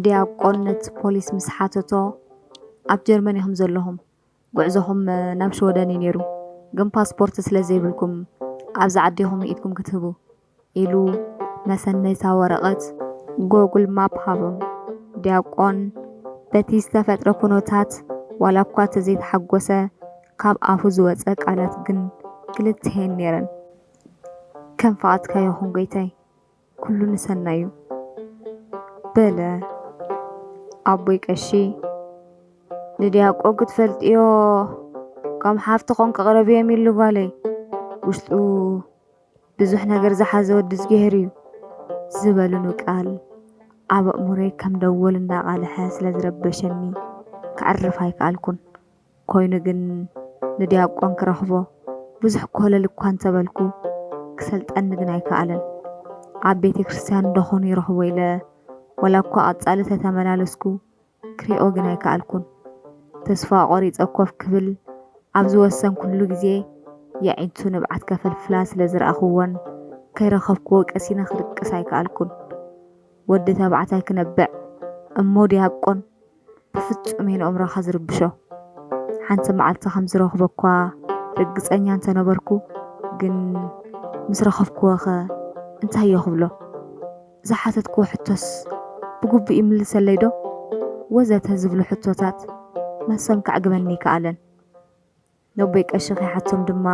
ዲያቆነት ፖሊስ ምስ ሓተቶ ኣብ ጀርመን ኢኹም ዘለኹም ጉዕዞኹም ናብ ሽወደን እዩ ነይሩ ግን ፓስፖርት ስለ ዘይብልኩም ኣብዛ ዓዲ ኢኹም ኢድኩም ክትህቡ ኢሉ መሰነይታ ወረቐት ጎግል ማፕ ሃቦም። ዲያቆን በቲ ዝተፈጥረ ኩነታት ዋላ እኳ ተዘይተሓጎሰ ካብ ኣፉ ዝወፀ ቃላት ግን ክልተየን ነይረን። ከም ፈቓድካዮ ይኹን ጎይታይ ኩሉ ንሰና እዩ በለ። ኣቦይ ቀሺ ንዲያቆን ክትፈልጥዮ ከም ሓፍቲ ኾንክ ቅረብዮም ኢሉ ጓለይ ውሽጡ ብዙሕ ነገር ዝሓዘ ወዲ ዝገሄር እዩ ዝበሉኑ ቃል ኣብ ኣእሙሮይ ከም ደወል እንዳቃልሐ ስለ ዝረበሸኒ ክዕርፍ ኣይከኣልኩን። ኮይኑ ግን ንዲያቆን ክረኽቦ ብዙሕ ኮለል እኳ እንተበልኩ ክሰልጠኒ ግን ኣይከኣለን። ኣብ ቤተ ክርስቲያን እንደኾኑ ይረኽቦ ኢለ ወላ እኳ ኣጻሊ ተተመላለስኩ ክሪኦ ግን ኣይከኣልኩን። ተስፋ ቆሪፀ ኮፍ ክብል ኣብ ዝወሰን ኩሉ ግዜ የዒንቱ ንብዓት ከፈልፍላ ስለ ዝረኣኽዎን ከይረኸብክዎ ቀሲነ ክድቅስ ኣይከኣልኩን። ወዲ ተባዕታይ ክነብዕ እሞ ዲያቆን ብፍጹም እየ ንኣእምሮኻ ዝርብሾ። ሓንቲ መዓልቲ ከም ዝረኽቦ እኳ ርግፀኛ እንተነበርኩ ግን ምስ ረኸብክዎ ኸ እንታይ እየ ክብሎ? ዝሓተትክዎ ሕቶስ ብግቡእ ይምልሰለይ ዶ? ወዘተ ዝብሉ ሕቶታት መሰም ከዕግበኒ ይከኣለን። ነቦይ ቀሺ ከይሓቶም ድማ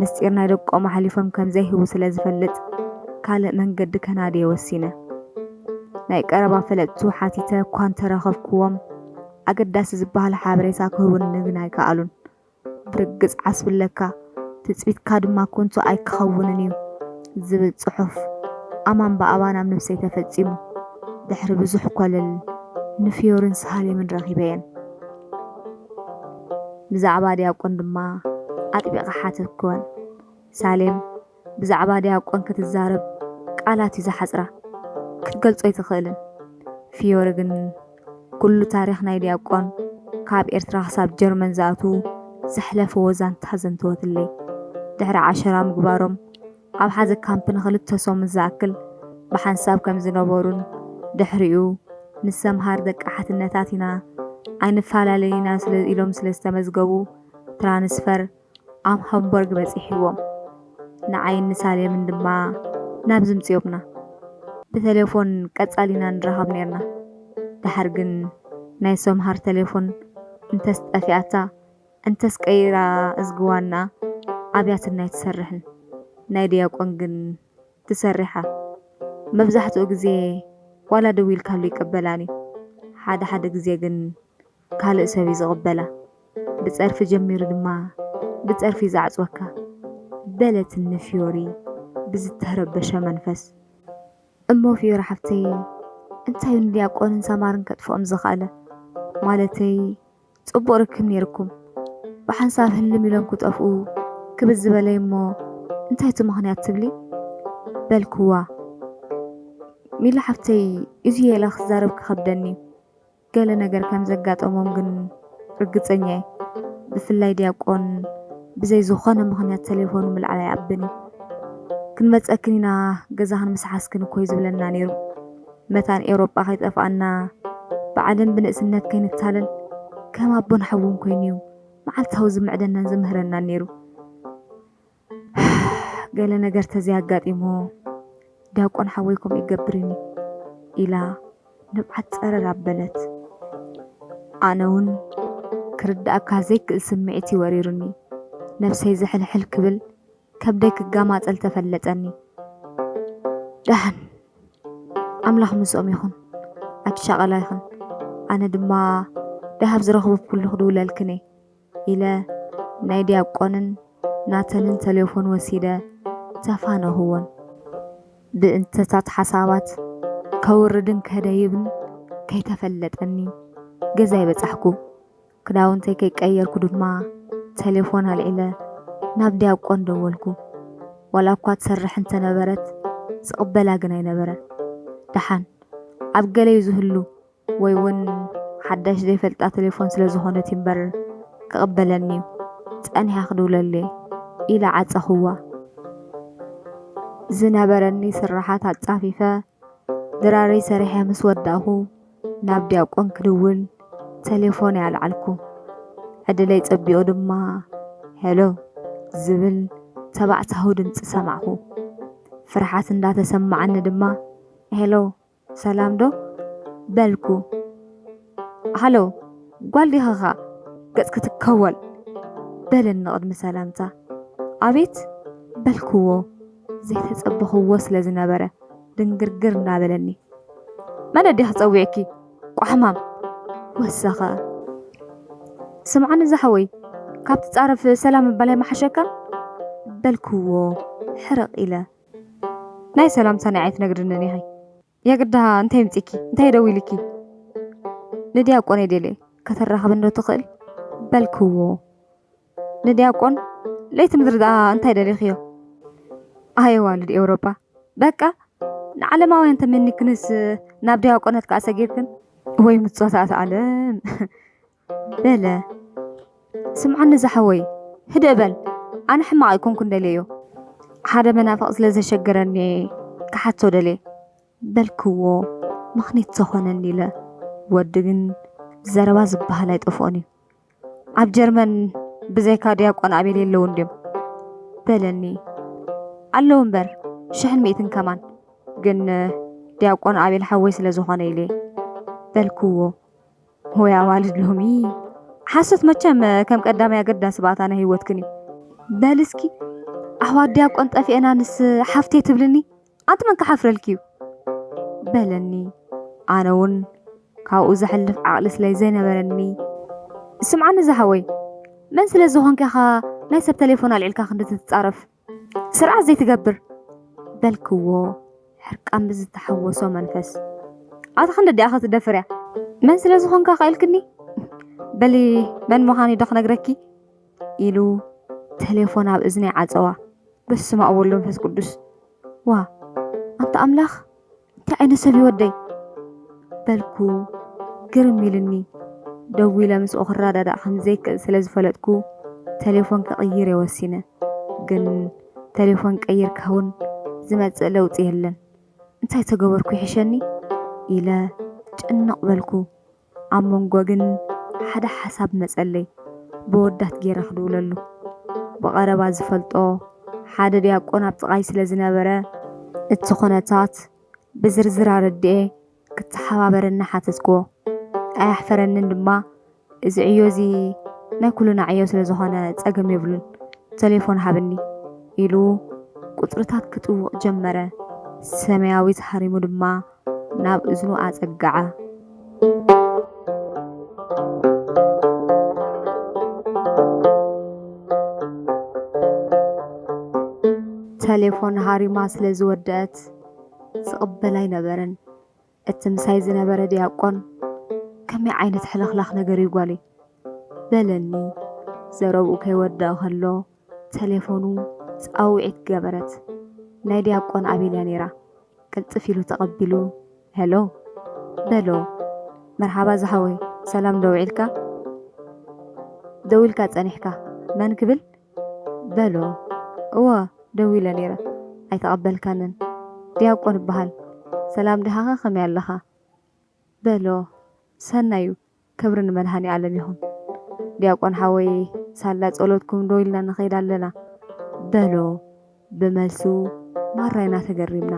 ምስጢር ናይ ደቆም ሓሊፎም ከም ዘይህቡ ስለ ዝፈልጥ ካልእ መንገዲ ከናድየ ወሲነ። ናይ ቀረባ ፈለጥቱ ሓቲተ እኳ እንተረኸብክዎም ኣገዳሲ ዝበሃል ሓበሬታ ክህቡኒ ግን ኣይከኣሉን። ብርግፅ ዓስብለካ ትፅቢትካ ድማ ኩንቱ ኣይክኸውንን እዩ ዝብል ፅሑፍ ኣማን ብኣባን ኣብ ነፍሰይ ተፈፂሙ ድሕሪ ብዙሕ ኮለል ንፊዮርን ሳሌምን ረኺበየን። ብዛዕባ ዲያቆን ድማ ኣጥቢቓ ሓተትክወን። ሳሌም ብዛዕባ ዲያቆን ክትዛረብ ቃላት እዩ ዝሓፅራ ክትገልጾ ኣይትኽእልን። ፊዮሪ ግን ኩሉ ታሪክ ናይ ዲያቆን ካብ ኤርትራ ክሳብ ጀርመን ዝኣቱ ዘሕለፈ ወዛንታ ዘንተወትለይ። ድሕሪ 10 ምግባሮም ኣብ ሓደ ካምፕ ንኽልተ ሰሙን ዝኣክል ብሓንሳብ ከም ዝነበሩን ድሕሪኡ ምስ ሰምሃር ደቂ ሓትነታት ኢና ኣይንፈላለዩና ኢሎም ስለ ዝተመዝገቡ ትራንስፈር ኣብ ሃምበርግ በፂሕዎም። ንዓይኒ ሳሌምን ድማ ናብ ዝምፅዮምና ብቴሌፎን ቀጻሊና ንራኸብ ነርና። ድሓር ግን ናይ ሰምሃር ቴሌፎን እንተስ ጠፊኣታ እንተስ ቀይራ እዝግዋና ኣብያትና ይትሰርሕን። ናይ ዲያቆን ግን ትሰሪሓ። መብዛሕትኡ ግዜ ዋላ ደው ኢልካሉ ይቅበላኒ። ሓደ ሓደ ግዜ ግን ካልእ ሰብ ዝቕበላ። ብፀርፊ ጀሚሩ ድማ ብፀርፊ ዘዕፅወካ በለትኒ ፊዮሪ ብዝተረበሸ መንፈስ። እሞ ፊዮሪ ሓፍተይ እንታይ ንዲያቆንን ሰማርን ከጥፍኦም ዝኽኣለ? ማለተይ ፅቡቕ ርክብ ነይርኩም ብሓንሳብ ህልም ኢሎም ክጠፍኡ ክብዝ ዝበለይ እሞ እንታይ እቲ ምኽንያት ትብሊ? በልክዋ ሚላ ሓፍተይ እዚ የላ ክዛረብ ክኸብደኒ ገለ ነገር ከም ዘጋጠሞም ግን ርግፀኛ እየ። ብፍላይ ዲያቆን ብዘይ ዝኾነ ምኽንያት ቴሌፎኑ ምልዓል ኣይዓብን እዩ። ክንመፀክን ኢና ገዛኽን ምስ ሓስክን እኮ እዩ ዝብለና ነይሩ። መታን ኤውሮጳ ከይጠፍኣና ብዓለም ብንእስነት ከይንታለን ከም ኣቦን ሓውን ኮይኑ እዩ መዓልታዊ ዝምዕደናን ዝምህረናን ነይሩ። ገለ ነገር ተዘያጋጢሞ ዲያቆን ሓወይኩም ይገብርኒ ኢላ ንብዓት ፀረር ኣበለት። ኣነ እውን ክርዳእካ ዘይክእል ስምዒት ይወሪሩኒ። ነፍሰይ ዝሕልሕል ክብል ከብደይ ክጋማፀል ተፈለጠኒ። ዳህን ኣምላኽ ምስኦም ይኹን ኣትሻቐላ ይኹን። ኣነ ድማ ዳሃብ ዝረኽቦ ኩሉ ክድውለልክነ ኢለ ናይ ዲያቆንን ናተንን ቴሌፎን ወሲደ ተፋነኽዎን። ብእንተታት ሓሳባት ከውርድን ከደይብን ከይተፈለጠኒ ገዛ ይበፃሕኩ። ክዳውንተይ ከይቀየርኩ ድማ ቴሌፎን ኣልዒለ ናብ ዲያቆን ደወልኩ። ዋላ እኳ ትሰርሕ እንተነበረት ዝቕበላ ግን ኣይነበረን። ደሓን ኣብ ገለ ዝህሉ ወይ እውን ሓዳሽ ዘይፈልጣ ቴሌፎን ስለ ዝኾነት እምበር ክቕበለኒ እዩ። ፀኒሓ ክድውለለይ ኢላ ዓፀኽዋ ዝነበረኒ ስራሓት ኣፃፊፈ ድራረይ ሰሪሐ ምስ ወዳእኹ ናብ ዲያቆን ክድውል ቴሌፎን ያልዓልኩ ዕድለይ ፀቢቑ ድማ ሄሎ ዝብል ተባዕታዊ ድምፂ ሰማዕኹ ፍርሓት እንዳተሰማዓኒ ድማ ሄሎ ሰላም ዶ በልኩ ሃሎ ጓል ዲኻ ገጽ ክትከወል በለኒ ቅድሚ ሰላምታ ኣቤት በልክዎ ዘይተፀበኽዎ ስለ ዝነበረ ድንግርግር እንዳበለኒ መን ዲኻ ፀዊዕኪ ቋሕማም ወሰኸ ስምዓኒ ዛሕወይ ካብቲ ፃረፍ ሰላም እባላይ ማሓሸካ በልክዎ ሕርቕ ኢለ ናይ ሰላምታ ናይ ዓይነት ነግድንን ኢኸ የግዳ እንታይ ምፂኪ እንታይ ደዊልኪ ንዲያቆን የደለ ከተራኸብ እንዶ ትኽእል በልክዎ ንዲያቆን ለይቲ ምድሪ ዳ እንታይ ደሊኽዮ ኣየዋልድ ኤውሮፓ በቃ ንዓለማውያን ተመኒ ክንስ ናብ ዲያቆነት ከዓ ሰጊርክን ወይ ምፅወታት ዓለም በለ ስምዓኒ ዛሕወይ ህደእ በል ኣነ ሕማቕ ኣይኮንኩን ደልዮ ሓደ መናፍቕ ስለ ዘሸገረኒ ክሓቶ ደልየ በልክዎ ምኽኒት ዝኾነኒ ኢለ ወዲ ግን ዘረባ ዝበሃል ኣይጠፍኦን እዩ ኣብ ጀርመን ብዘይካ ዲያቆን ኣቤል የለውን ድዮም በለኒ ኣለዉ እምበር 100 ከማን ግን ዲያቆን ኣቤል ሓወይ ስለ ዝኾነ ኢለ በልክዎ ወይ ኣዋልድ ሎሚ ሓሶት መቸም ከም ቀዳማይ ኣገዳሲ ባእታ ናይ ህይወትክን እዩ በል እስኪ ኣሕዋት ዲያቆን ጠፊአና ንስ ሓፍቴ ትብልኒ ኣንተ መን ክሓፍረልኪ እዩ በለኒ ኣነ እውን ካብኡ ዘሕልፍ ዓቕሊ ስለይ ዘይነበረኒ ስምዓኒ ዛሕወይ መን ስለ ዝኾንከ ኢኻ ናይ ሰብ ቴሌፎን ኣልዒልካ ክንዲ ትፃረፍ ስርዓት ዘይትገብር በልክዎ ሕርቃን ብዝተሓወሶ መንፈስ ኣታ ክንዲ ዲኣኸ ትደፍር እያ መን ስለ ዝኾንካ ኽኢልክኒ በሊ መን ምዃኑ ዶ ክነግረኪ ኢሉ ቴሌፎን ኣብ እዝነይ ዓፀዋ በስመ ኣብ ወወልድ ወመንፈስ ቅዱስ ዋ ኣንተ ኣምላኽ እንታይ ዓይነት ሰብ ይወደይ በልኩ ግርም ኢልኒ ደው ኢለ ምስኡ ክረዳዳእ ከምዘይክእል ስለ ዝፈለጥኩ ቴሌፎን ክቕይር የወሲነ ግን ቴሌፎን ቀይርካ እውን ዝመፅእ ለውጢ የለን እንታይ ተገበርኩ ይሕሸኒ ኢለ ጭንቕ በልኩ ኣብ መንጎ ግን ሓደ ሓሳብ መፀለይ ብወዳት ገይረ ክድውለሉ ብቐረባ ዝፈልጦ ሓደ ዲያቆን ኣብ ጥቓይ ስለ ዝነበረ እቲ ኩነታት ብዝርዝር ኣረድኤ ክትሓባበረና ሓተትክዎ ኣያሕፈረንን ድማ እዚ ዕዮ እዚ ናይ ኩሉና ዕዮ ስለ ዝኾነ ፀገም የብሉን ቴሌፎን ሃብኒ ኢሉ ቁፅርታት ክትውቕ ጀመረ ሰማያዊት ሃሪሙ ድማ ናብ እዝኑ ኣፀጋዓ ቴሌፎን ሃሪማ ስለ ዝወደአት ዝቕበል ኣይነበረን እቲ ምሳይ ዝነበረ ዲያቆን ከመይ ዓይነት ሕልኽላኽ ነገር ይጓሊ በለኒ ዘረብኡ ከይወድእ ከሎ ቴሌፎኑ ፃውዒት ገበረት ናይ ዲያቆን ኣቤልያ ነይራ ቅልጥፍ ኢሉ ተቐቢሉ ሄሎ በሎ መርሓባ ዝሓወይ ሰላም ደውዒልካ ደዊልካ ፀኒሕካ መን ክብል በሎ እወ ደው ኢለ ነይረ ኣይተቐበልካንን ዲያቆን ይበሃል ሰላም ዲኻ ከመይ ኣለኻ በሎ ሰናዩ ክብሪ ንመድሃኒ ዓለም ይኹን ዲያቆን ሓወይ ሳላ ጸሎትኩም ደው ኢልና ንኸይድ ኣለና በሎ ብመልሱ ማራይና ተገሪምና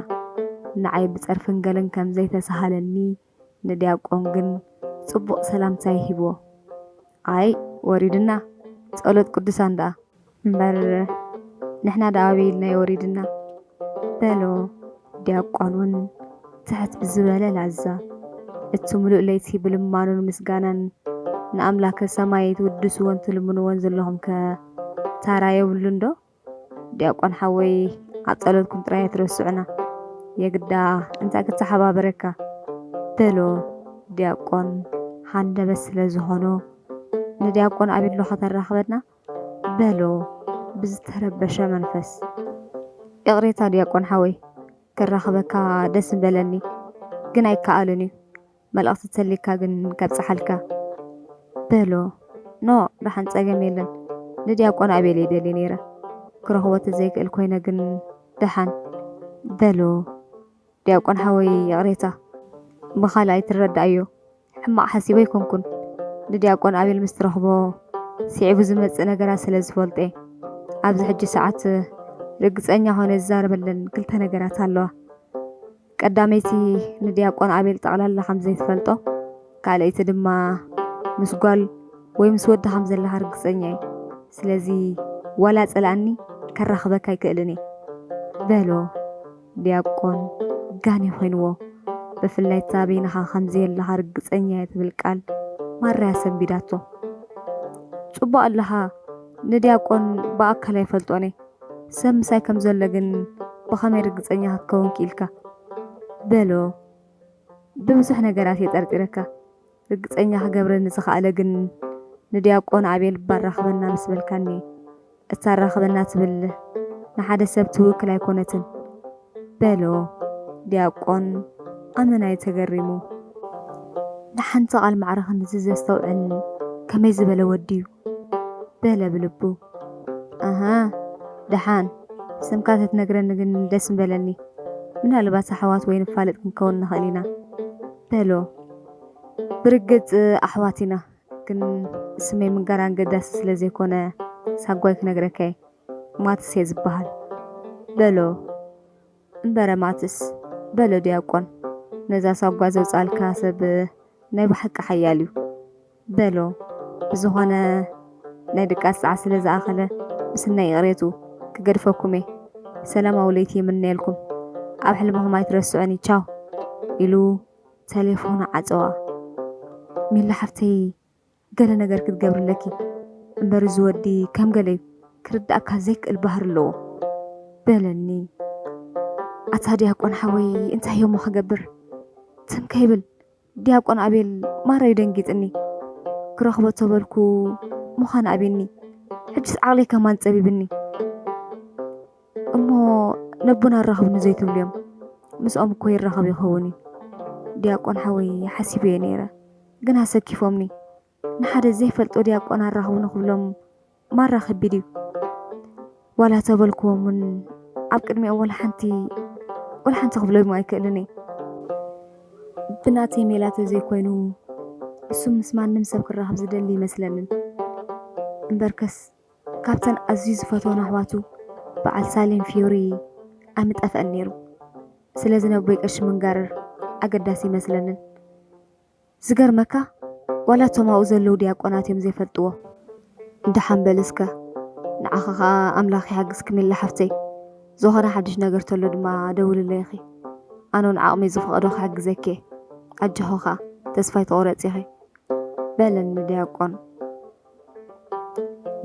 ንዓይ ብፀርፍን ገለን ከም ዘይተሰሃለኒ ንዲያቆን ግን ጽቡቕ ሰላምታ ይሂብዎ ኣይ ወሪድና ጸሎት ቅዱሳን ደኣ እምበር ንሕና ደኣ ኣበይልና ይወሪድና በሎ ዲያቆን እውን ትሕት ብዝበለ ላዛ እቲ ሙሉእ ለይቲ ብልማኑን ምስጋናን ንኣምላከ ሰማይ ትውድስዎን ትልምንዎን ዘለኹም ከ ታራ የብሉን ዶ ዲያቆን ሓወይ ኣብ ጸሎትኩም ጥራይ ትረስዑና የግዳ እንታይ ክትሓባበረካ በሎ ዲያቆን ሃንደበት ስለ ዝኾኖ ንዲያቆን ኣቤሎ ከተራኽበና በሎ ብዝተረበሸ መንፈስ እቕሬታ ዲያቆን ሓወይ ክራኽበካ ደስ በለኒ ግን ኣይከኣልን እዩ መልእኽቲ ተሊካ ግን ከብፀሓልካ በሎ ኖ ዳሓን ፀገም የለን ንዲያቆን ኣቤል ይደሊ ነይረ ክረኽቦት ዘይክእል ኮይነ ግን ድሓን በሎ ዲያቆን ሓወይ يقريታ ብኻልኣይ ትረዳእዮ ሕማቕ ሓሲበ ይኮንኩን ንዲያቆን ኣቤል ምስ ትረኽቦ ስዒቡ ዝመፅእ ነገራት ስለ ዝፈልጠ ኣብዚ ሕጂ ሰዓት ርግፀኛ ሆነ ዝዛረበለን ክልተ ነገራት ኣለዋ ቀዳመይቲ ንዲያቆን ኣቤል ጠቕላላ ከም ዘይትፈልጦ ካልአይቲ ድማ ምስ ጓል ወይ ምስ ወዲ ከም ዘለካ ርግፀኛ እየ ስለዚ ዋላ ፀላእኒ ከራኽበካ ይክእልን እየ በሎ ዲያቆን ጋን ይኮይንዎ ብፍላይ ታበይንኻ ከምዚ የለካ ርግፀኛ እየ ትብል ቃል ማርያ ሰንቢዳቶ ፅቡቅ ኣለካ ንዲያቆን ብኣካል ኣይፈልጦን እየ ሰብ ምሳይ ከም ዘሎ ግን ብኸመይ ርግፀኛ ክትከውን ክኢልካ በሎ ብብዙሕ ነገራት የጠርጢረካ ርግፀኛ ክገብረኒ ዝኽኣለ ግን ንዲያቆን ኣቤል ባራኽበና ምስ በልካኒ እታ ራኽበና ትብል ንሓደ ሰብ ትውክል ኣይኮነትን በሎ ዲያቆን ኣመናይ ተገሪሙ ንሓንቲ ቃል ማዕረኽ ዘስተውዕል ከመይ ዝበለ ወዲ እዩ በለ ብልቡ ኣሃ ድሓን ስምካ ተትነግረኒ ግን ደስ ምበለኒ ምናልባት ኣሕዋት ወይ ንፋልጥ ክንከውን ንኽእል ኢና በሎ ብርግፅ ኣሕዋት ኢና ግን ስመይ ምንጋር ኣንገዳሲ ስለ ዘይኮነ ሳጓይ ክነግረካ እየ ማትስ እየ ዝበሃል በሎ እምበረ ማትስ በሎ ዲያቆን ነዛ ሳጓ ዘውፃልካ ሰብ ናይ ብሓቂ ሓያል እዩ በሎ ብዝኾነ ናይ ድቃስ ሰዓት ስለ ዝኣኸለ ምስናይ ይቕሬቱ ክገድፈኩም እየ ሰላማዊ ለይቲ የምንየልኩም ኣብ ሕልምኹም ኣይትረስዑኒ ቻው ኢሉ ቴሌፎን ዓፀዋ ሚላ ሓፍተይ ገለ ነገር ክትገብርለኪ እምበር ዝወዲ ከም ገለ እዩ ክርዳእካ ዘይክእል ባህር ኣለዎ በለኒ ኣታ ዲያቆን ሓወይ እንታይ እዮሞ ክገብር ትንከይብል ዲያቆን ኣቤል ማረዩ ደንጊጥኒ ክረኽቦ ተበልኩ ምዃን ኣቤኒ ሕጅስ ዓቕለይ ከማን ፀቢብኒ እሞ ነቡና ረኸብኒ ዘይትብሉ እዮም ምስኦም እኮ ይረኸብ ይኸውን እዩ ዲያቆን ሓወይ ሓሲበ እየ ነይረ ግን ኣሰኪፎምኒ ንሓደ ዘይፈልጦ ዲያቆን ኣራኽቡ ንኽብሎም ማራ ከቢድ እዩ ዋላ ተበልክዎም ውን ኣብ ቅድሚኦም ወላ ሓንቲ ክብሎም ኣይክእልን እየ ብናተይ ሜላተ ዘይኮይኑ እሱ ምስ ማንም ሰብ ክራኸብ ዝደሊ ይመስለንን እምበርከስ ካብተን ኣዝዩ ዝፈትዎን ኣሕዋቱ በዓል ሳሌም ፊዮሪ ኣይምጠፍአን ነይሩ ስለዚ ነቦይ ቀሺ ምንጋር ኣገዳሲ ይመስለንን ዝገርመካ ዋላ እቶም ኣብኡ ዘለው ዲያቆናት እዮም ዘይፈልጥዎ ድሓን በልስከ ንዓኻ ከዓ ኣምላኽ ይሓግዝክ ሚላ ሓፍተይ ዝኾነ ሓድሽ ነገር ተሎ ድማ ደውልለይ ኢኺ ኣነ ውን ዓቕሚ ዝፈቐዶ ክሕግዘኪ እየ ኣጅኹ ከዓ ተስፋይ ተቆረፂ ኢኺ በለኒ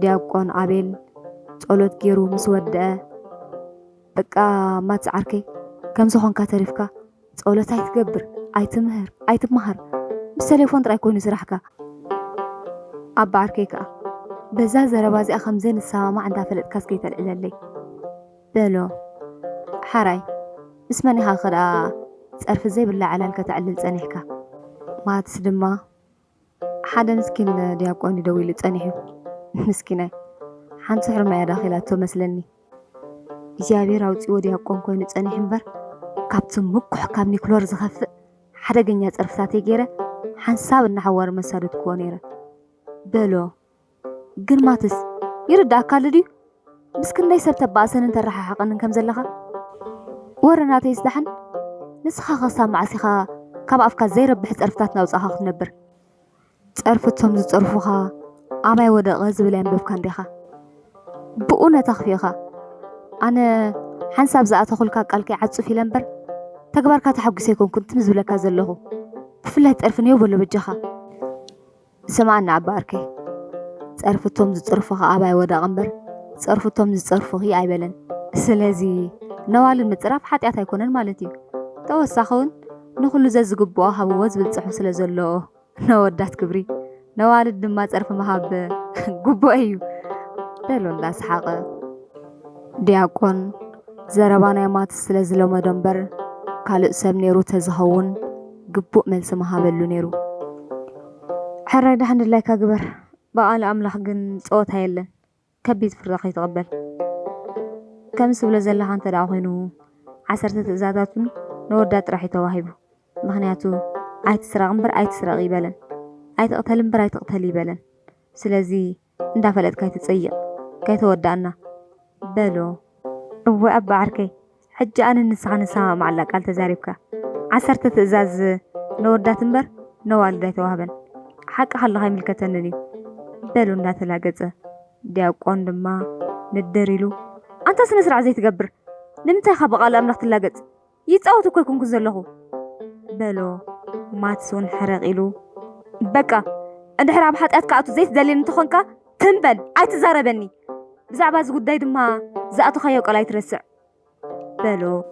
ዲያቆን ኣቤል ጸሎት ገይሩ ምስ ወድአ በቃ ማትዓርከይ ከም ዝኾንካ ተሪፍካ ጸሎት ኣይትገብር ኣይትምሃር ምስ ቴሌፎን ጥራይ ኮይኑ ስራሕካ ኣብ ባዓርከይ ከዓ በዛ ዘረባ እዚኣ ከምዘይ ንሰማማዕ እንዳፈለጥካስ ከይተልዕለለይ በሎ ሓራይ ምስ መን ኢኻ ክዳ ፀርፊ ዘይብላ ዕላል ከተዕልል ፀኒሕካ ማትስ ድማ ሓደ ምስኪን ዲያቆን ደው ኢሉ ፀኒሑ ምስኪናይ ሓንቲ ሕርማ እያ ዳኺላቶ መስለኒ እግዚኣብሔር ኣውፂዎ ዲያቆን ኮይኑ ፀኒሕ እምበር ካብቲ ምኩሕ ካብ ኒክሎር ዝኸፍእ ሓደገኛ ፀርፍታተይ ገይረ ሓንሳብ እናሓዋር መሳደድክዎ ነይረ በሎ ግን ማትስ ይርዳእካ ኣሎ ድዩ ምስ ክንደይ ሰብ ተባእሰንን ተረሓሓቐንን ከም ዘለኻ ወረናተይ ዝዳሕን ንስኻ ክሳብ ማዕሲኻ ካብ ኣፍካ ዘይረብሕ ፀርፍታት ናውፃኻ ክትነብር ፀርፍቶም ዝፀርፉኻ ኣባይ ወደቐ ዝብል ኣንበብካ እንዲኻ ብእውነት ኣኽፊኻ ኣነ ሓንሳብ ዝኣተኹልካ ቃልከይ ዓፁፍ ኢለ እምበር ተግባርካ ተሓጒሰ ኣይኮንኩን ትም ዝብለካ ዘለኹ ብፍላይ ፀርፊ ነዮ በሎ በጃኻ ስማዕና ኣባኣርከይ ፀርፍቶም ዝፀርፉኻ ኣባይ ወደቐ እምበር ፀርፍቶም ዝፀርፉኺ ኣይበለን ስለዚ ነዋልን ምፅራፍ ሓጢኣት ኣይኮነን ማለት እዩ ተወሳኺ እውን ንኹሉ ዘዝግብኦ ሃብዎ ዝብል ፅሑፍ ስለ ዘለዎ ነወዳት ክብሪ ነዋልድ ድማ ፀርፊ መሃብ ግቡእ እዩ በሎ እንዳሰሓቐ ዲያቆን ዘረባ ናይ ማትስ ስለ ዝለመዶ እምበር ካልእ ሰብ ነይሩ ተዝኸውን ግቡእ መልሲ መሃበሉ ነይሩ ሕራይ ዳሕንድላይካ ግበር በቓል ኣምላኽ ግን ፀወታ የለን كبيت فرق يتقبل كم سبل زلها أنت دعوينه عسرت تزاداتون نودات راح يتوهبه مغنياتو عايت سرق مبر عايت سرق يبلن عايت قتل مبر عايت قتل يبلن سلازي ندافلت كاي تتصيق كاي تودعنا بلو هو أبا عركي حج أنا نسا معلق قال تزاربك عسرت تزاز نودات مبر نوال داي توهبن حق حالله هاي ملكتنني بلو ندات لاقزة دياقون دما ندريلو أنت سنسرع زي تقبر نمتى خبق على أمنخ تلاقز يتعوتو كو يكون كزلهو بلو ماتسون حرق إلو بكا عند حرام حد أتكعتو زيت دليل نتخونكا تنبل عاي تزاربني بزعبا زقود داي دما زاقتو خيوك على يترسع بلو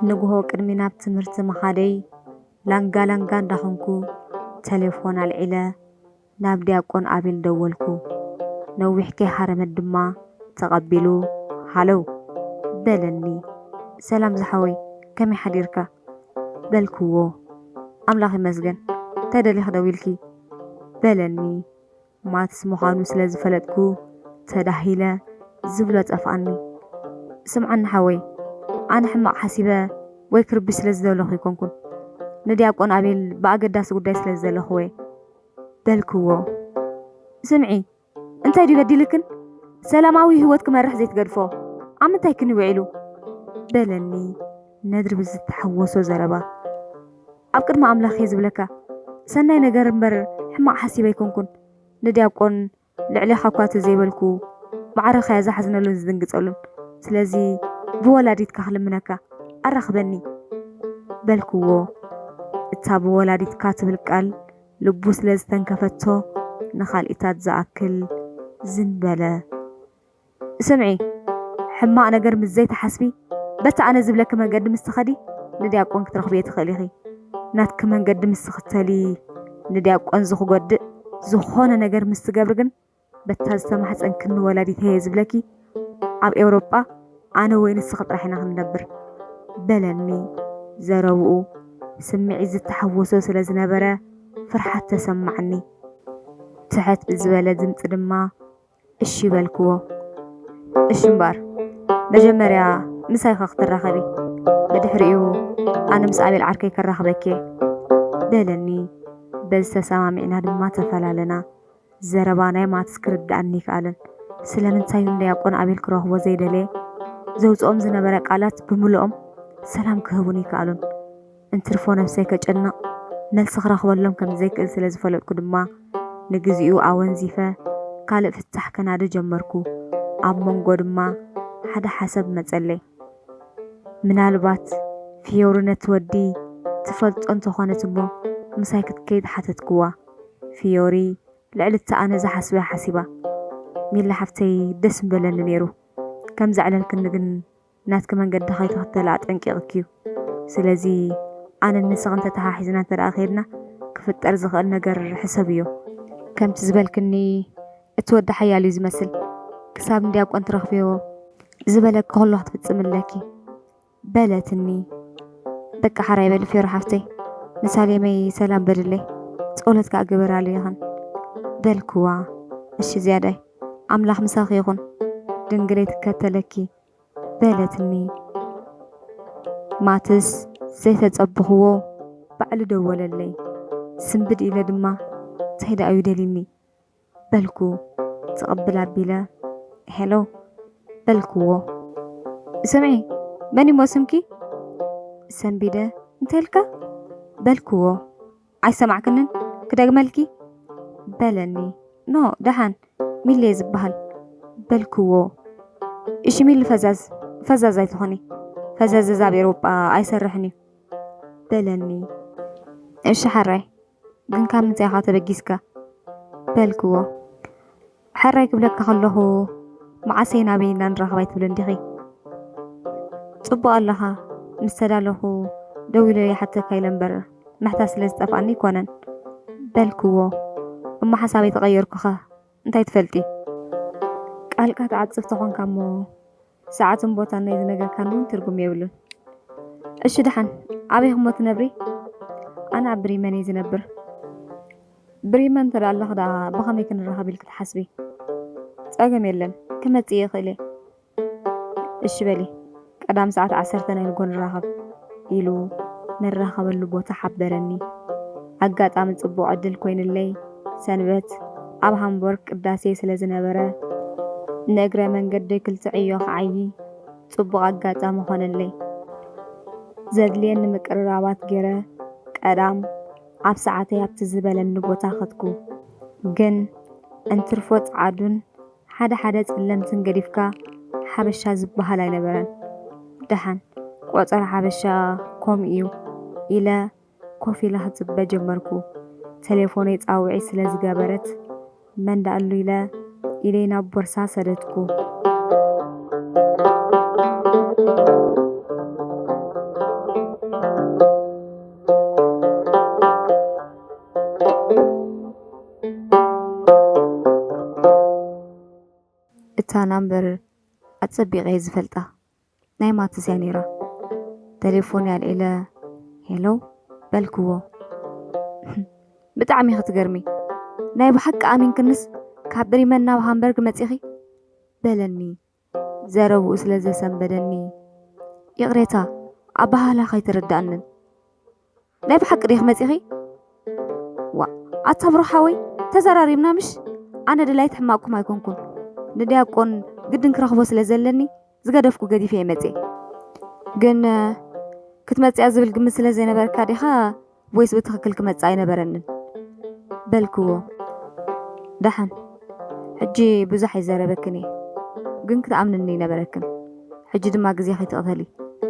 نقوهو كرمينا بتمرت مخادي لانقا لانقا ندخونكو تليفون العلا ناب دياقون قابل دولكو نوحكي حرم الدما تقبلو هلو بلني سلام زحوي كمي حديركا بلكوو أملاخي مزجن تدلي خدويلكي بلني ما تسمخانو سلاز فلتكو تدهيلا زبلت أفعني سمعن حوي أنا حماق حسيبة ويكرب سلاز دولوخي كونكون ندي أكون عبيل بأقداس قداي سلاز دولوخوي بلكوو سمعي انتي دي بديلكن سلاماوي هوتك مرح زيت قرفو عم انتي كني وعيلو بلني ندر بزت تحوسو زربا أبكر ما أملاخي زبلكا سناي نقر مبر حما حسيبا يكونكن ندي أبقون لعلي خاكوات زيبالكو بعرخ يا زحزنا لون زدنقز أولن سلازي بولاديت كخلم منكا أرخبني بلكو اتاب بولاديت كاتب القال لبو سلاز تنكفتو نخال إتاد زاكل زنبلة سمعي حما أنا قرم الزيت حسبي بس أنا زبلك ما قدم استخدي ندي أكون كترخ بيت خليخي نات كمان قدم استختالي ندي أكون زخو قد زخونا نقر مستقابرقن بتاز سمحت أن كن ولادي تهي زبلكي عب أوروبا أنا وين السخط راحنا هندبر بلني زروقو سمعي زي تحوسو سلازنبرا فرحة تسمعني تحت بزبالة دمت دما إشي بالكو إشي مبار مجمريا مساي خاخت الرخبي بدحريو أنا مسابي العركي كالرخبكي بلني بس تسامعنا دما تفلالنا زربانا ما تسكرد عني كالن سلامن تايون دي أكون عبيل كروه وزيدلي زوز أم زنبرا قالت بملؤم سلام كهبوني كالن انترفو نفسي كجنا ملسخ رخبالهم كم زيك السلاز فلقو دما نجزيو عوان زيفة قال فتح كنادو جمركو عمون قدما حدا حسب متسلي منالبات فيورنا تودي تفلت أنتو خانتمو مسايكت كيد حتت قوة فيوري لعلت أنا زحسبها حسيبة مين لحفتي دسم بلن نيرو كم زعلن كنغن نات كمان قد خيط هتلعت انكي غكيو سلازي أنا النسغ انت تحاحزنا ترى أخيرنا كفت أرزغ النقر حسابيو كم تزبلكني اتودى حيالي زمسل كساب ندي أكو أنت رخبيو زبلك كله هتفتسم لكي بلتني دك حرايب اللي في رحفتي مثالي مي سلام بدلي تقولتك أقبر عليهن بلكوا مش زيادة أملاح مساخيهن دنقريت كتلكي بلتني ماتس زيت تصبخوه بعد دول اللي سنبد إلى دما تهيدا أيودليني بلكو تقبل عبيلا هلو بلكو سمعي ماني موسمكي سنبيدا انتلكا بلكو عاي سمعكنن كدا جمالكي بلني نو دهان مين اللي يزبهل بلكو إيش مين اللي فزاز يتخوني فزاز زابي روبا أي سرحني بلني إيش حراي قن كام زي خاطر بجيسكا بلكو حراي قبلك خلوه مع سينا بينا نرغبيت بلندخي صبوا الله مستداله دويلي حتى كايلنبر محتاس لازتفعني كونن بلكو أما حسابي تغير كخا انتي تفلتي قال كات عاد صفتخون كامو ساعات بوتان إذا نجا كانون ترجم يقولون إيش دحين عبي هم تنبري أنا بريمان يزنبر بريمان ترى الله دا بخمي كن رها بالك حسبي ጸገም የለን ክመጽ ይኽእለ እሺ በሊ ቀዳም ሰዓት 10 ናይ ንጎን ራኸብ ኢሉ ንራኸበሉ ቦታ ሓበረኒ ኣጋጣሚ ጽቡቕ ዕድል ኮይኑለይ ሰንበት ኣብ ሃምቡርግ ቅዳሴ ስለ ዝነበረ ንእግረ መንገዲ ክልትዕዮ ክዓይ ጽቡቕ ኣጋጣሚ ኾነለይ ዘድልየኒ ምቅርራባት ገይረ ቀዳም ኣብ ሰዓተይ ኣብቲ ዝበለኒ ቦታ ኸትኩ ግን እንትርፎ ጸዓዱን ሓደ ጸለምትን ገዲፍካ ሓበሻ ዝበሃል ኣይነበረን ደሓን ቆፀር ሓበሻ ከም እዩ ኢለ ኮፍ ኢለ ክጽበ ጀመርኩ ቴሌፎነይ ጻውዒ ስለ ዝገበረት መንዳእሉ ኢለ ኢለይ ናብ ቦርሳ ሰደድኩ እታ ናምበር ኣጸቢቐ ዝፈልጣ ናይ ማትስ እያ ነይራ ቴሌፎን ያልዒለ ሄሎ በልክዎ ብጣዕሚ ክትገርሚ ናይ ብሓቂ ኣሚን ክንስ ካብ ብሪመን ናብ ሃምበርግ መጺኺ በለኒ ዘረብኡ ስለ ዘሰንበደኒ ይቕሬታ ኣባህላ ኸይትርዳእንን ናይ ብሓቂ ዲኽ መጺኺ ዋ ኣታብሮሓወይ ተዘራሪብና ምሽ ኣነ ድላይ ትሕማቅኩም ኣይኮንኩን ንድያቆን ግድን ክረኽቦ ስለ ዘለኒ ዝገደፍኩ ገዲፈ ይመጽ ግን ክትመጽያ ዝብል ግምት ስለ ዘይነበርካ ዲኻ ወይስ ብትኽክል ክመጽ ኣይነበረንን በልክዎ ደሓን ሕጂ ብዙሕ ይዘረበክን እየ ግን ክትኣምንኒ ይነበረክን ሕጂ ድማ ግዜ ኸይትቕተሊ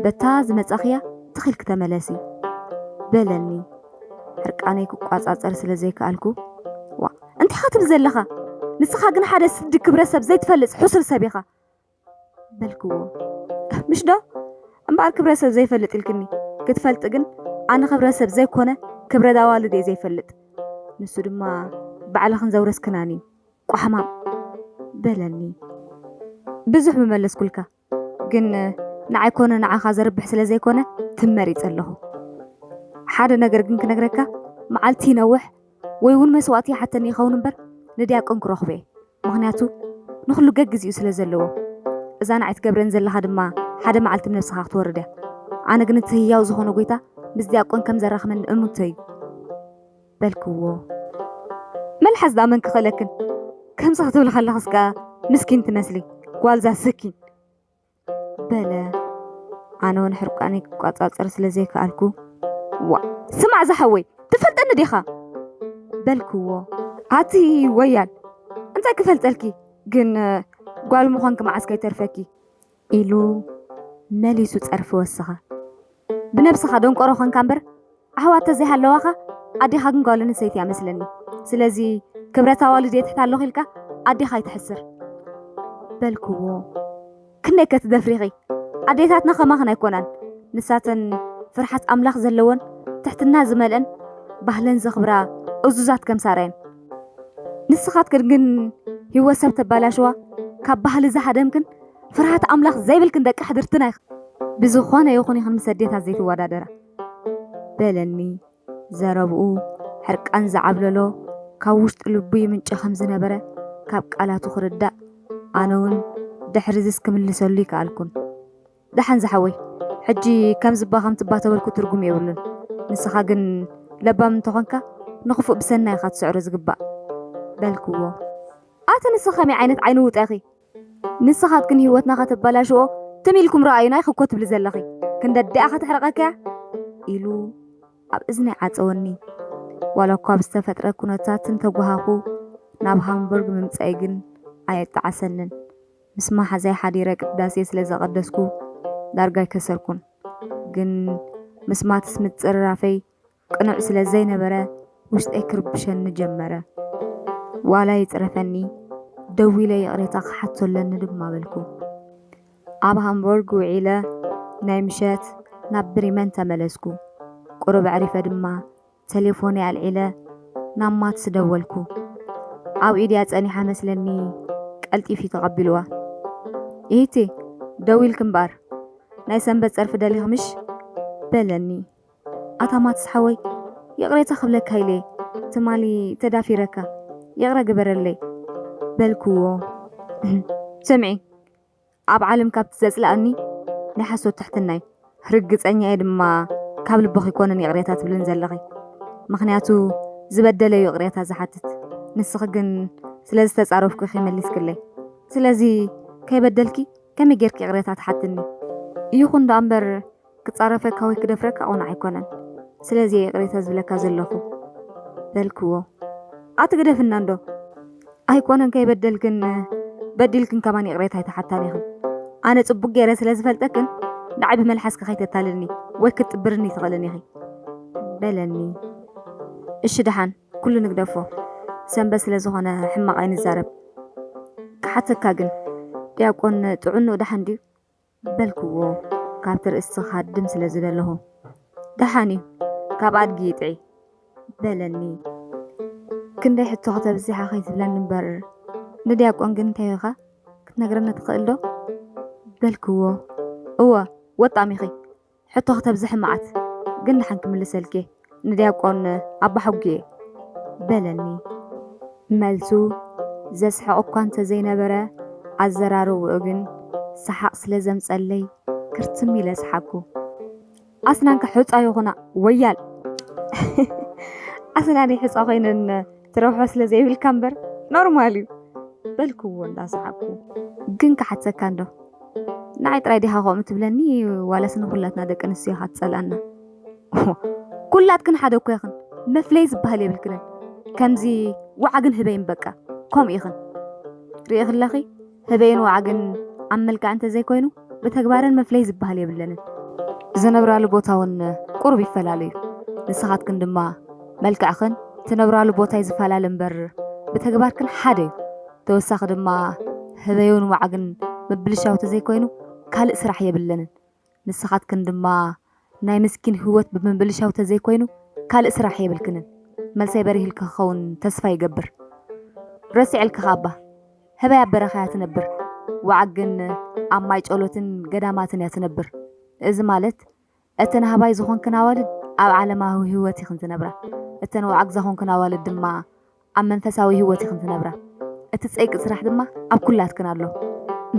በታ ዝመጻኽያ ትኺል ክተመለሲ በለኒ ሕርቃነይ ክቋጻጸር ስለ ዘይከኣልኩ ዋ እንታይ ኻትብል ዘለኻ ንስኻ ግን ሓደ ስዲ ክብረ ሰብ ዘይትፈልጽ ሕሱር ሰብ ኢኻ በልክዎ ምሽ ዶ እምበኣር ክብረ ሰብ ዘይፈልጥ ኢልክኒ ክትፈልጥ ግን ኣነ ክብረ ሰብ ዘይኮነ ክብረ ዳዋልድ እየ ዘይፈልጥ ንሱ ድማ ባዕልኽን ዘውረስክናኒ ቋሕማም በለኒ ብዙሕ ምመለስኩልካ ግን ንዓይ ኮነ ንዓኻ ዘርብሕ ስለ ዘይኮነ ትመሪጽ ኣለኹ ሓደ ነገር ግን ክነግረካ መዓልቲ ይነውሕ ወይ እውን መስዋዕቲ ሓተኒ ይኸውን እምበር ንድያቆን ክረኽቦ እየ ምኽንያቱ ንኹሉ ገግዚኡ ስለ ዘለዎ እዛ ንዓይ ትገብረን ዘለኻ ድማ ሓደ መዓልቲ ነፍስኻ ክትወርድ እያ ኣነ ግን እቲ ህያው ዝኾነ ጎይታ ምስ ዲያቆን ከም ዘራኽመኒ እሙተ እዩ በልክዎ መልሓስ ዳመን ክኽእለክን ከምዚ ክትብል ከለኽስካ ምስኪን ትመስሊ ጓልዛ ስኪን በለ ኣነ እውን ሕርቃነይ ክቋጻጸር ስለ ዘይከኣልኩ ዋ ስማዕ ዝሓወይ ትፈልጠኒ ዲኻ በልክዎ ኣቲ ወያል እንታይ ክፈልጠልኪ ግን ጓል ምዃንክ መዓስከ ይተርፈኪ ኢሉ መሊሱ ጸርፊ ወስኻ ብነብስኻ ደንቆሮ ኾንካ እምበር ኣሕዋት ተዘይሃለዋኻ ኣዴኻ ግን ጓል ኣንስተይቲ እያ መስለኒ ስለዚ ክብረት ኣዋልድ እየ ትሕታለኹ ኢልካ ኣዴኻ ይትሕስር በልክዎ ክንደይ ከትደፍሪኺ ኣዴታትና ኸማኽን ኣይኮናን ንሳተን ፍርሓት ኣምላኽ ዘለወን ትሕትና ዝመልአን ባህለን ዘኽብራ እዙዛት ከም ሳራየን ንስኻትክን ግን ህይወት ሰብ ተባላሽዋ ካብ ባህሊ ዝሓደምክን ፍርሃት ኣምላኽ ዘይብልክን ደቂ ሕድርትና ኢኽ ብዝኾነ ይኹን ይኽን ምስ ኣዴታት ዘይትወዳደራ በለኒ ዘረብኡ ሕርቃን ዝዓብለሎ ካብ ውሽጢ ልቡ ይምንጭ ከም ዝነበረ ካብ ቃላቱ ክርዳእ ኣነ እውን ድሕሪ ዝስ ክምልሰሉ ይከኣልኩን ደሓን ዝሓወይ ሕጂ ከም ዝባኸም ትባተበልኩ ትርጉም የብሉን ንስኻ ግን ለባም እንተኾንካ ንኽፉእ ብሰናይ ኢኻ ትስዕሮ ዝግባእ በልክዎ ኣተ ንስኻ ከመይ ዓይነት ዓይኒ ውጠኺ ንስኻት ግን ህይወትና ኸተበላሽኦ ትሚልኩም ረኣዩና ይኽኮ ትብል ዘለኺ ክንደዲኣ ኸትሕረቐከያ ኢሉ ኣብ እዝነይ ዓፀወኒ ዋላ እኳ ብዝተፈጥረ ኩነታትን ተጓሃኹ ናብ ሃምቡርግ ምምጻይ ግን ኣየጣዓሰንን ምስ ማሓዛይ ሓዲረ ቅዳሴ ስለ ዘቐደስኩ ዳርጋ ይከሰርኩን ግን ምስ ማትስ ምፅርራፈይ ቅኑዕ ስለ ዘይነበረ ውሽጠይ ክርብሸኒ ጀመረ ዋላ ይፅረፈኒ ደው ኢለ ይቕሬታ ክሓቶለኒ ድማ በልኩ ኣብ ሃምቡርግ ውዒለ ናይ ምሸት ናብ ብሪመን ተመለስኩ ቁሩብ ዕሪፈ ድማ ቴሌፎነይ ኣልዒለ ናብ ማትስ ደወልኩ ኣብ ኢድያ ጸኒሓ መስለኒ ቀልጢፊ ተቐቢልዋ ይህቲ ደው ኢልክ እምበኣር ናይ ሰንበት ጸርፊ ደሊኽ ምሽ በለኒ ኣታ ማትስ ሓወይ ይቕሬታ ክብለካ ኢለ ትማሊ ተዳፊረካ ይቕረ ግበረለይ በልክዎ سمعي ኣብ ዓለም ካብ ትዘጽላእኒ ናይ ሓሶት ትሕትናይ ርግጸኛ እየ ድማ ካብ ልበኺ ይኮነን ይቕሬታ ትብልን ዘለኺ ምኽንያቱ ዝበደለ እዩ ቅሬታ ዝሓትት ንስኺ ግን ስለ ዝተጻረፍኩ ኢኺ መሊስክለይ ስለዚ ከይበደልኪ ከመይ ጌርኪ ቅሬታ ትሓትኒ ይኹን ዳ እምበር ክጻረፈካ ወይ ክደፍረካ ቁኑዕ ኣይኮነን ስለዚ ቅሬታ ዝብለካ ዘለኹ በልክዎ ኣትግደፍና እንዶ ኣይኮነን ከይበደልክን በዲልክን ከማን ቅሬታ ኣይተሓታኒ ኢኹ ኣነ ጽቡቕ ገይረ ስለ ዝፈልጠክን ንዓይ ብመልሓስካ ከይተታልልኒ ወይ ክትጥብርኒ ትኽእልኒ ኢኺ በለኒ እሺ ደሓን ኩሉ ንግደፎ ሰንበት ስለ ዝኾነ ሕማቕ ኣይንዛረብ ክሓተካ ግን ዲያቆን ጥዑንኡ ደሓን ድዩ በልክዎ ካብቲ ርእስቲ ካድም ስለ ዝደለኹ ደሓን እዩ ካብ ኣድጊ ይጥዒ በለኒ ክንደይ ሕቶ ከተብዚሓ ከይትብለኒ እምበር ንዲያቆን ግን እንታይ ኢኻ ክትነግረኒ ትኽእል ዶ በልክዎ እወ ወጣሚ ኢኺ ሕቶ ከተብዝሕ መዓት ግን ድሓን ክምልሰልኪ ንዲያቆን ኣባ ሕጉ እየ በለኒ መልሱ ዘስሕቕ እኳ እንተዘይነበረ ኣዘራርብኡ ግን ሰሓቕ ስለ ዘምጸለይ ክርትም ኢለ ሰሓኩ ኣስናንካ ሕፃ ይኹና ወያል ኣስናኒ ሕፃ ኮይነን ትረብሖ ስለ ዘይብልካ እምበር ኖርማል እዩ በልክዎ እንዳሰሓኩ ግን ክሓተካ እንዶ ንዓይ ጥራይ ዲኻ ከምኡ ትብለኒ ዋላስ ንኹላትና ደቂ ኣንስትዮ ኢኻ ትጸልአና ኩላትክን ሓደ እኮ ይኽን መፍለይ ዝበሃል የብልክንን ከምዚ ወዓግን ህበይን በቃ ከምኡ ኢኽን ርኢ ክለኺ ህበይን ወዓግን ኣብ መልክዕ እንተዘይኮይኑ ብተግባርን መፍለይ ዝበሃል የብለንን ዝነብራሉ ቦታ እውን ቁሩብ ይፈላለዩ ንስኻትክን ድማ መልክዕኽን ትነብራሉ ቦታ ይዝፈላለ እምበር ብተግባርክን ሓደ እዩ ተወሳኺ ድማ ህበዩን ወዓግን ምብልሻው ተዘይኮይኑ ካልእ ስራሕ የብለንን ንስኻትክን ድማ ናይ ምስኪን ህይወት ብምብልሻው ተዘይኮይኑ ካልእ ስራሕ የብልክንን መልሰይ በሪህልካ ክኸውን ተስፋ ይገብር ረሲዕልካ ኣባ ህበይ ኣብ በረኻ እያ ትነብር ወዓግ ግን ኣብ ማይ ጨሎትን ገዳማትን እያ ትነብር እዚ ማለት እተን ሃባይ ዝኾንክን ኣዋልድ ኣብ ዓለማዊ ህይወት ኢኽን ትነብራ እተን ወዓግ ዝኾንክን ኣዋልድ ድማ ኣብ መንፈሳዊ ህይወት ኢኽን ትነብራ እቲ ፀይቂ ስራሕ ድማ ኣብ ኩላትክን ኣሎ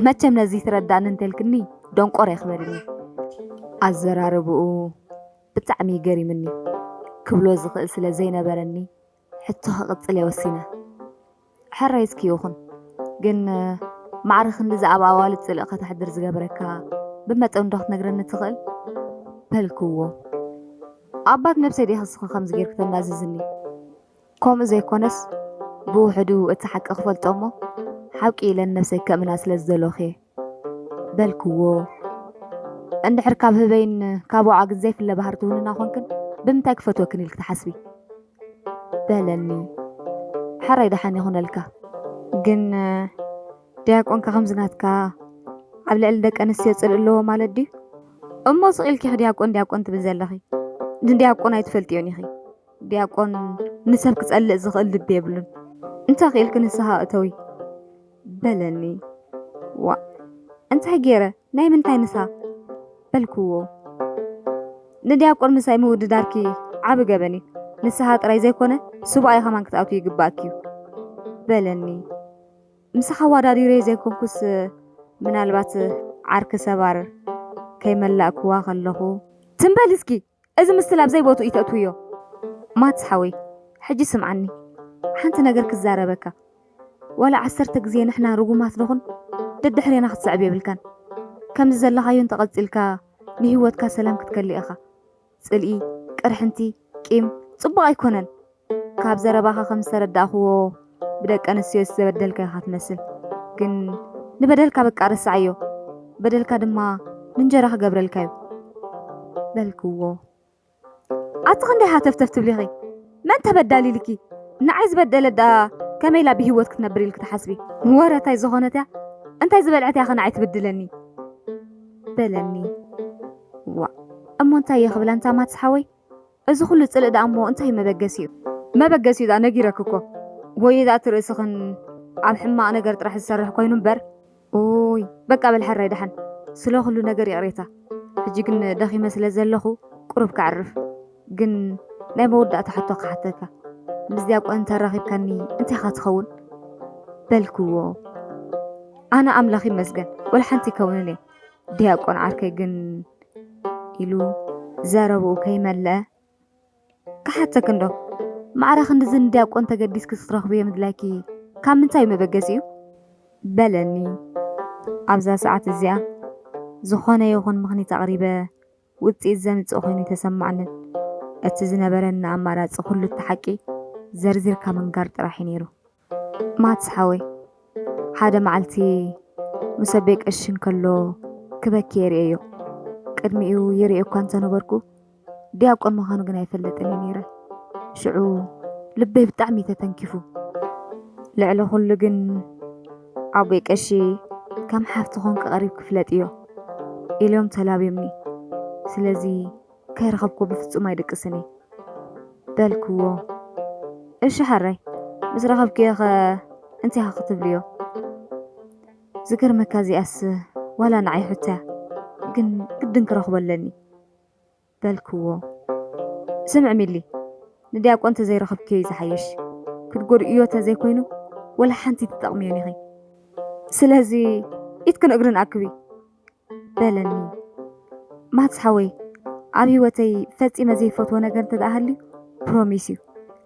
መቸም ነዚ ትረዳእኒ እንተልክኒ ደንቆር ይኽበልኒ ኣዘራርብኡ ብጣዕሚ ገሪምኒ ክብሎ ዝኽእል ስለ ዘይነበረኒ ሕቶ ክቕፅል የወሲነ ሕራይ እስኪ ይኹን ግን ማዕርኽ ንዛዕባ ኣዋልድ ፅልእ ከተሕድር ዝገበረካ ብመጠን ዶ ክትነግረኒ ትኽእል በልክዎ ኣባት ነብሰይ ዲኻ ንስኻ ከምዚ ጌርክ ተናዝዝኒ ከምኡ ዘይኮነስ ብውሕዱ እቲ ሓቂ ክፈልጦ እሞ ሓቂ ኢለን ነብሰይ ከእምና ስለ ዝደለኹ እየ በልክዎ እንድሕር ካብ ህበይን ካብ ወዓግን ዘይፍለ ባህርቲ ውንና ኮንክን ብምንታይ ክፈትወክን ኢልክ ትሓስቢ በለኒ ሕራይ ደሓን ይኹነልካ ግን ዲያቆንካ ከምዝናትካ ኣብ ልዕሊ ደቂ ኣንስትዮ ፅልእ ኣለዎ ማለት ድዩ እሞ ስቂልኪ ዲያቆን ትብል ዘለኺ ንዲያቆን ኣይትፈልጥዮን ኢኺ ዲያቆን ንሰብ ክጸልእ ዝኽእል ልቢ የብሉን እንታይ ክኢልክ ንስሓ እተዊ በለኒ ዋ እንታይ ገይረ ናይ ምንታይ ንሳ በልክዎ ንዲያቆን ምሳይ ምውድዳርኪ ዓብ ገበኒ ንስሓ ጥራይ ዘይኮነ ስቡኣይ ኸማን ክትኣትዩ ይግባእክ እዩ በለኒ ምስኻ ዋዳዲረ ዘይኮንኩስ ምናልባት ዓርኪ ሰባር ከይመላእክዋ ከለኹ ትንበል እስኪ እዚ ምስትላብ ዘይቦቱ ይተእትውዮ ማትስሓወይ ሕጂ ስምዓኒ ሓንቲ ነገር ክዛረበካ ወላ 10 ግዜ ንሕና ርጉማት ንኹን ደድሕሬና ክትስዕብ የብልካን ከምዚ ዘለኻዮ እንተቐፂልካ ንህይወትካ ሰላም ክትከልእ ኢኻ ፅልኢ ቅርሕንቲ ቂም ፅቡቕ ኣይኮነን ካብ ዘረባኻ ከም ዝተረዳእኽዎ ብደቂ ኣንስትዮ ዝበደልካ ኢኻ ትመስል ግን ንበደልካ በቃ ርስዓዮ በደልካ ድማ ንንጀራ ክገብረልካ እዩ በልክዎ ኣቲ ክንደይ ሃተፍተፍ ትብሊ ኢኺ መን ተበዳሊ ኢልኪ ንዓይ ዝበደለ ዳ ከመይ ኢላ ብሂወት ክትነብር ኢልክ ትሓስቢ ወረታይ ዝኾነት እያ እንታይ ዝበልዐት እያ ንዓይ ትብድለኒ በለኒ ዋ እሞ እንታይ እየ ክብላ እንታ ማትስሓወይ እዚ ኩሉ ፅልእ ዳ እሞ እንታይ መበገሲ እዩ ዳ ነጊረክ እኮ ወይ ዳ ትርእስኽን ኣብ ሕማቕ ነገር ጥራሕ ዝሰርሕ ኮይኑ እምበር ኦይ በቃ በልሕራይ ደሓን ስለ ኩሉ ነገር ይቕሬታ ሕጂ ግን ደኺመ ስለ ዘለኹ ቁሩብ ክዓርፍ ግን ናይ መወዳእታ ሕቶ ክሓተካ ምስ ዲያቆን ተራኺብካኒ እንታይ ኻ ትኸውን በልክዎ أنا أملخي مسجن ولا حنتي كونني دياقون عركي جن إلو زاربو كيملا كحتى كندو معرخ ندزن دياقون تقديس كسترخ بيه مدلاكي كم من تايم بجزيو بلني أبزا ساعات الزيا زخانة يخون مخني تقريبا وتي الزمت أخويني تسمعنا اتزنا برنا أمارات كل التحكي زرزر كمان قرط راح ينيرو ما تسحوي حدا معلتي مسبك أشين كله كبك يريو قدميو يريو كانت نبركو دياقون مخانو قنا يفلتني نيره شعو لبي بتعمي تتنكفو لعلو خلقن عبيك أشي كم حافتخون كقريب كفلت إيو اليوم تلابيمني سلازي كيرخبكو بفتسو ما يدقسني بالكو إيش حري بس رخبك يا أخا انتي هاخطب ليو ذكر مكازي أس ولا نعي حتى قدن كرخب لني بالكو سمع ميلي ندياك وانت زي رخبك يا زحيش كتقول إيو تزي كوينو ولا حنتي تطقميوني غي سلازي إتكن أقرن أكبي بلني ما تسحوي عبي وتي فتي ما زي فتوى نقر تدأهلي بروميسيو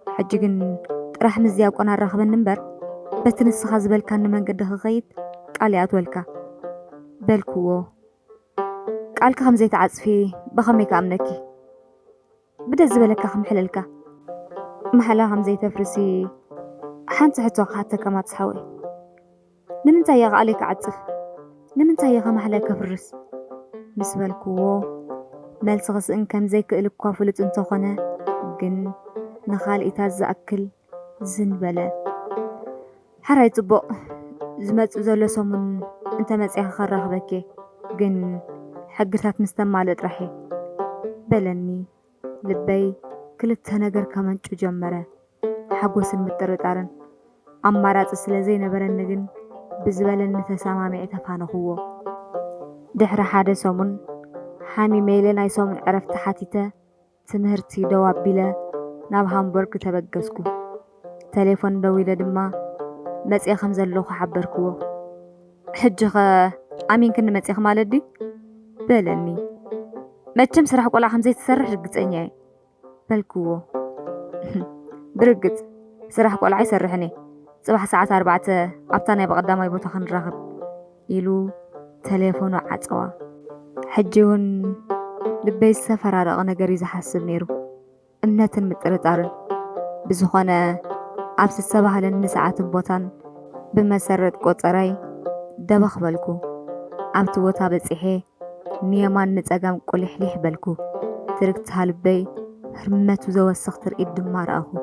حجيقن راح مزياق وانا الرخب النمبر بتنس خازبال كان من قده غيد قالي أتولكا بالكو قالك خمزي تعزفي بخميك أمنكي بدا زبالك خم حللكا محلا خمزي تفرسي حانت حتوق حتى كما تسحوي نمنتا يغ عليك عزف نمنتا يغ محلا كفرس بس بالكو مالسغس إن كم زي كإلك كوافلت انتو خنا جن نخال إتاز أكل زنبلة حراي طبق زمت زولو سومن انت مسيح خرخ بكي جن حقتات مستمع لطرحي بلني لبي كلت هنجر كمان شو جمرة حقوس المترطارن أمارات السلازي نبرن نجن بزبالن نتسامع معي تفانه دحر حادة سومن حامي ميلين أي سومن عرفت حاتيته تمهرتي دواب بلا ناب هامبورغ تبقسكو تليفون دويلة دما مسيخ مزلوخ حبركو حجخ أمين كن مسيخ مالدي بلني ما تشم سرح قولا خمزي تسرح رقت أنياي بلكو برقت سرح قولا يسرحني صباح ساعة 4 أبطاني بقدام يبوتو خن راغب إلو تليفونو عطوا حجيون لبي السفر على أنا جريز حاسب نيرو أمنات مترطارن بزخانة عبس الصباح للنسعات بوتان بمسرت قطراي دبخ بالكو عبت وتا بصحي نيمان نصقام قلحلح بالكو تركت هالبي هرمتو زوسخ ترقيد دمار أخو